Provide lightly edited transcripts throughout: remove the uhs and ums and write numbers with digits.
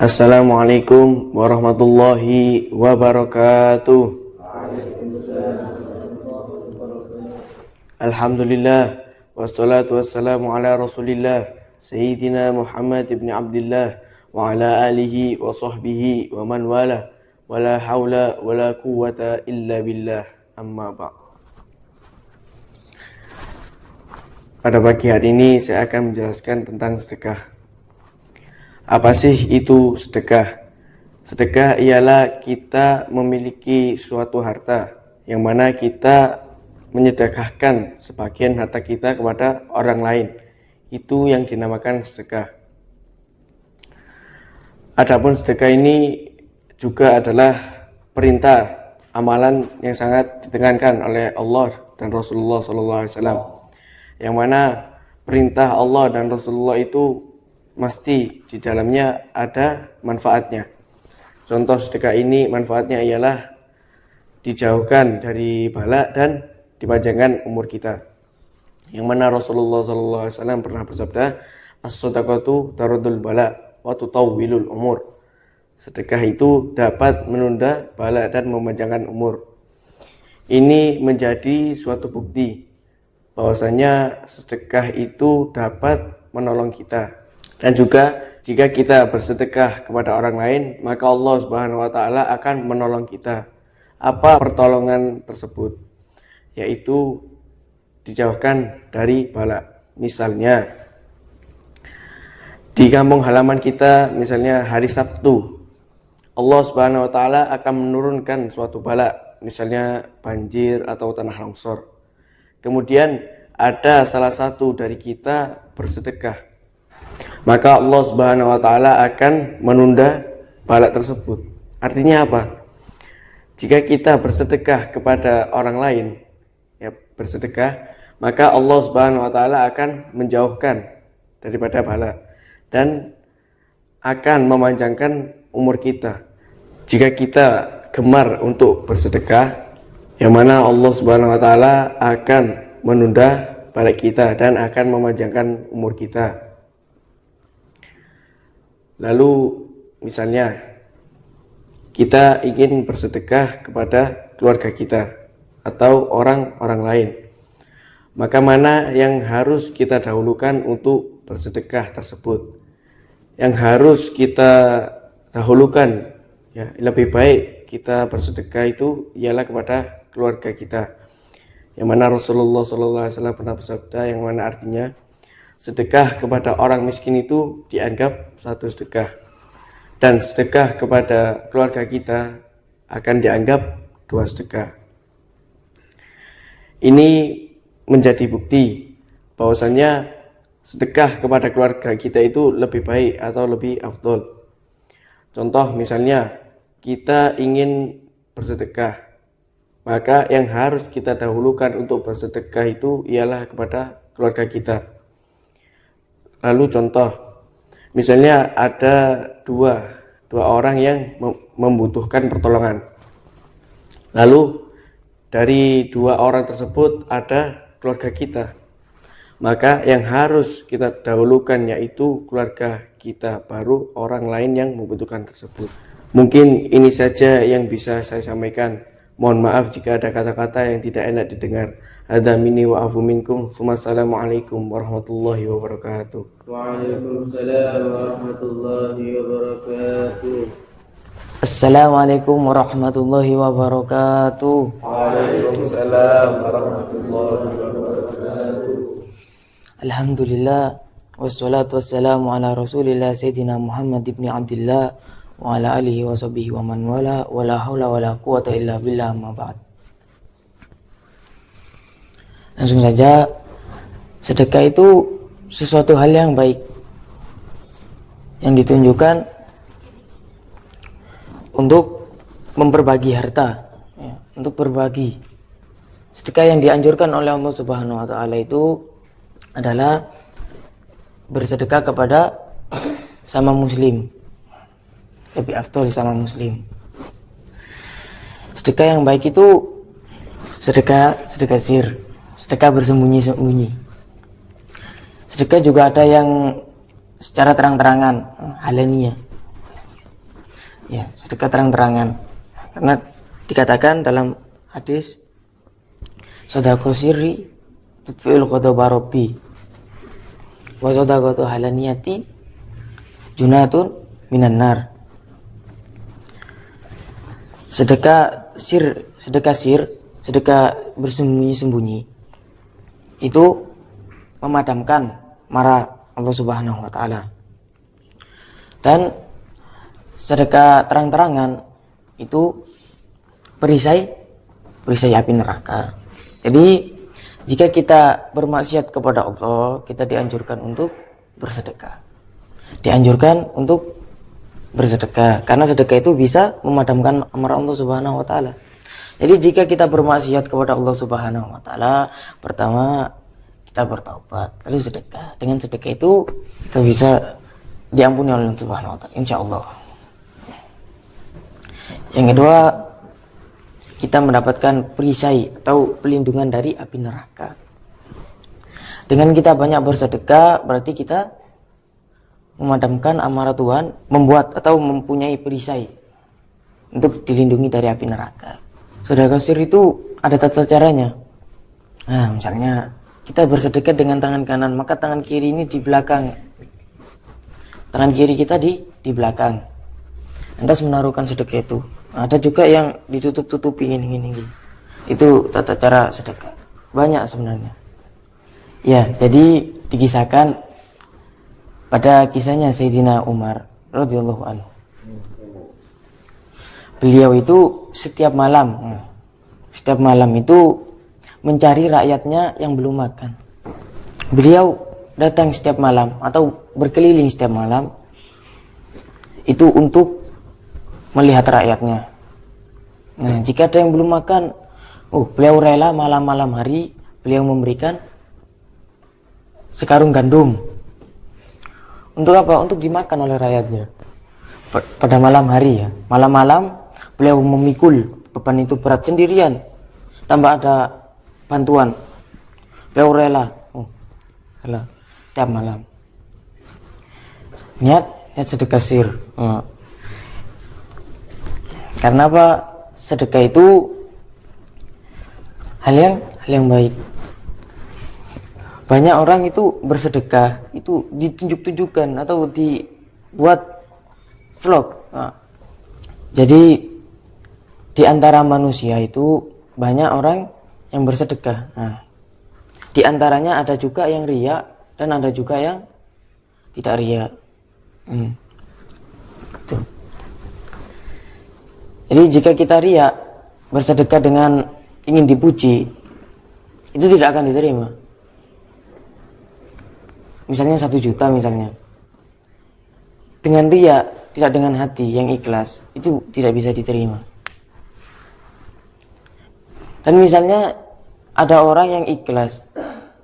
Assalamualaikum warahmatullahi wabarakatuh. Alhamdulillah wassalatu wassalamu ala Rasulillah Sayyidina Muhammad ibn Abdullah wa ala alihi wa sahbihi wa man wala wala hawla wala quwwata illa billah, amma ba'd. Pada pagi hari ini saya akan menjelaskan tentang sedekah. Apa sih itu sedekah? Sedekah ialah kita memiliki suatu harta yang mana kita menyedekahkan sebagian harta kita kepada orang lain. Itu yang dinamakan sedekah. Adapun sedekah ini juga adalah perintah amalan yang sangat ditekankan oleh Allah dan Rasulullah SAW. Yang mana perintah Allah dan Rasulullah itu mesti di dalamnya ada manfaatnya. Contoh sedekah ini manfaatnya ialah dijauhkan dari bala dan dipanjangkan umur kita. Yang mana Rasulullah SAW pernah bersabda, as-sadaqatu taradul bala wa tutawwilul umur. Sedekah itu dapat menunda bala dan memanjangkan umur. Ini menjadi suatu bukti bahwasanya sedekah itu dapat menolong kita. Dan juga jika kita bersedekah kepada orang lain, maka Allah Subhanahu wa taala akan menolong kita. Apa pertolongan tersebut? Yaitu dijauhkan dari bala. Misalnya di kampung halaman kita, misalnya hari Sabtu, Allah Subhanahu wa taala akan menurunkan suatu bala, misalnya banjir atau tanah longsor. Kemudian ada salah satu dari kita bersedekah, maka Allah Subhanahu wa taala akan menunda bala tersebut. Artinya apa? Jika kita bersedekah kepada orang lain, ya bersedekah, maka Allah Subhanahu wa taala akan menjauhkan daripada bala dan akan memanjangkan umur kita. Jika kita gemar untuk bersedekah, yang mana Allah Subhanahu wa taala akan menunda bala kita dan akan memanjangkan umur kita. Lalu misalnya kita ingin bersedekah kepada keluarga kita atau orang-orang lain, maka mana yang harus kita dahulukan untuk bersedekah tersebut? Yang harus kita dahulukan, ya lebih baik kita bersedekah itu ialah kepada keluarga kita. Yang mana Rasulullah SAW pernah bersabda, yang mana artinya sedekah kepada orang miskin itu dianggap satu sedekah, dan sedekah kepada keluarga kita akan dianggap dua sedekah. Ini menjadi bukti bahwasanya sedekah kepada keluarga kita itu lebih baik atau lebih afdol. Contoh misalnya kita ingin bersedekah, maka yang harus kita dahulukan untuk bersedekah itu ialah kepada keluarga kita. Lalu contoh, misalnya ada dua orang yang membutuhkan pertolongan. Lalu dari dua orang tersebut ada keluarga kita. Maka yang harus kita dahulukan yaitu keluarga kita, baru orang lain yang membutuhkan tersebut. Mungkin ini saja yang bisa saya sampaikan. Mohon maaf jika ada kata-kata yang tidak enak didengar. Hadza minni wa afu minkum. Wassalamualaikum warahmatullahi wabarakatuh. Waalaikumsalam warahmatullahi wabarakatuh. Assalamualaikum warahmatullahi wabarakatuh. Waalaikumsalam warahmatullahi wabarakatuh. Alhamdulillah wassalatu wassalamu ala Rasulillah Sayyidina Muhammad ibn Abdullah wa ala alihi wa sahbihi wa man wala wala haula wala quwata illa billah, amma ba'd. Langsung saja, sedekah itu sesuatu hal yang baik yang ditunjukkan untuk memperbagi harta, ya, untuk berbagi. Sedekah yang dianjurkan oleh Allah Subhanahu wa taala itu adalah bersedekah kepada sama muslim. Lebih afdol sama muslim. Sedekah yang baik itu sedekah sir, sedekah bersembunyi-sembunyi. Sedekah juga ada yang secara terang-terangan, alaniyah. Ya, sedekah terang-terangan. Karena dikatakan dalam hadis, sedekah sirri tutfi'ul ghadaba rabbi wa sadaqatu halaniyati junatun minan nar. Sedekah sir, sedekah bersembunyi-sembunyi itu memadamkan marah Allah Subhanahu wa taala. Dan sedekah terang-terangan itu perisai api neraka. Jadi jika kita bermaksiat kepada Allah, kita dianjurkan untuk bersedekah. Dianjurkan untuk bersedekah karena sedekah itu bisa memadamkan amarah Allah Subhanahu wa taala. Jadi jika kita bermaksiat kepada Allah Subhanahu wa taala, pertama kita bertaubat, lalu sedekah. Dengan sedekah itu kita bisa diampuni oleh Allah Subhanahu wa taala, insyaallah. Yang kedua, kita mendapatkan perisai atau pelindungan dari api neraka. Dengan kita banyak bersedekah, berarti kita memadamkan amarah Tuhan, membuat atau mempunyai perisai untuk dilindungi dari api neraka. Sedekah sir itu ada tata caranya. Nah, misalnya kita bersedekah dengan tangan kanan, maka tangan kiri ini di belakang. Tangan kiri kita di belakang. Lantas menaruhkan sedekah itu. Ada juga yang ditutup-tutupi gini. Itu tata cara sedekah. Banyak sebenarnya. Ya, jadi dikisahkan pada kisahnya Sayyidina Umar radhiyallahu anhu. Beliau itu setiap malam itu mencari rakyatnya yang belum makan. Beliau datang setiap malam atau berkeliling setiap malam itu untuk melihat rakyatnya. Nah, jika ada yang belum makan, beliau rela malam-malam hari beliau memberikan sekarung gandum. Untuk apa? Untuk dimakan oleh rakyatnya. Pada malam hari ya. Malam-malam beliau memikul beban itu berat sendirian. Tambah ada bantuan. Beliau rela. Setiap malam. Niat sedekah sir. Karena apa? Sedekah itu hal yang baik. Banyak orang itu bersedekah itu ditunjuk-tunjukkan atau dibuat vlog. Jadi di antara manusia itu banyak orang yang bersedekah. Di antaranya ada juga yang riya dan ada juga yang tidak riya. Jadi jika kita riya bersedekah dengan ingin dipuji, itu tidak akan diterima. Misalnya 1 juta misalnya. Dengan riya, tidak dengan hati yang ikhlas, itu tidak bisa diterima. Dan misalnya ada orang yang ikhlas,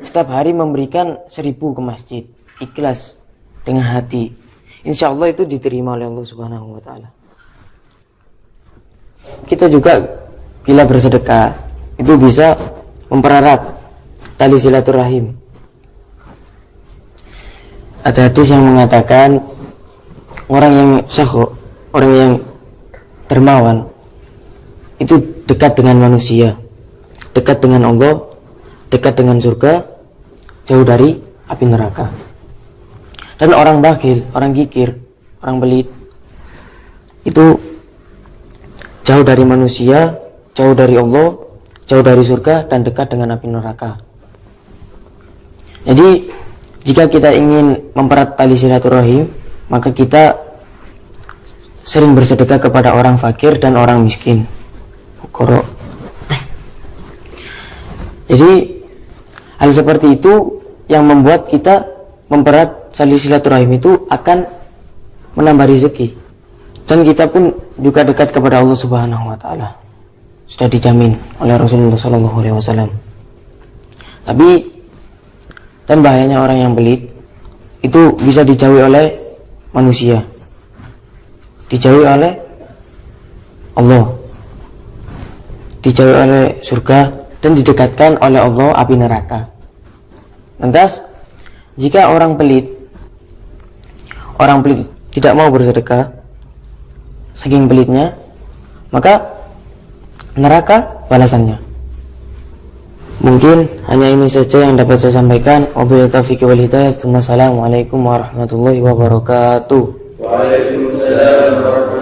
setiap hari memberikan 1000 ke masjid, ikhlas dengan hati, insya Allah itu diterima oleh Allah Subhanahu wa taala. Kita juga bila bersedekah itu bisa mempererat tali silaturahim. Ada hadis yang mengatakan orang yang sakho, orang yang dermawan itu dekat dengan manusia, dekat dengan Allah, dekat dengan surga, jauh dari api neraka. Dan orang bakhil, orang kikir, orang pelit itu jauh dari manusia, jauh dari Allah, jauh dari surga, dan dekat dengan api neraka. Jadi jika kita ingin mempererat tali silaturahim, maka kita sering bersedekah kepada orang fakir dan orang miskin. Jadi hal seperti itu yang membuat kita mempererat tali silaturahim itu akan menambah rezeki, dan kita pun juga dekat kepada Allah Subhanahu wa taala. Sudah dijamin oleh Rasulullah SAW. Tapi dan bahayanya orang yang pelit itu bisa dijauhi oleh manusia, dijauhi oleh Allah, dijauhi oleh surga, dan didekatkan oleh Allah api neraka. Lantas jika orang pelit tidak mau bersedekah, saking pelitnya, maka neraka balasannya. Mungkin hanya ini saja yang dapat saya sampaikan. Wabillahi taufiq wal hidayah. Assalamualaikum warahmatullahi wabarakatuh. Waalaikumsalam warahmatullahi wabarakatuh.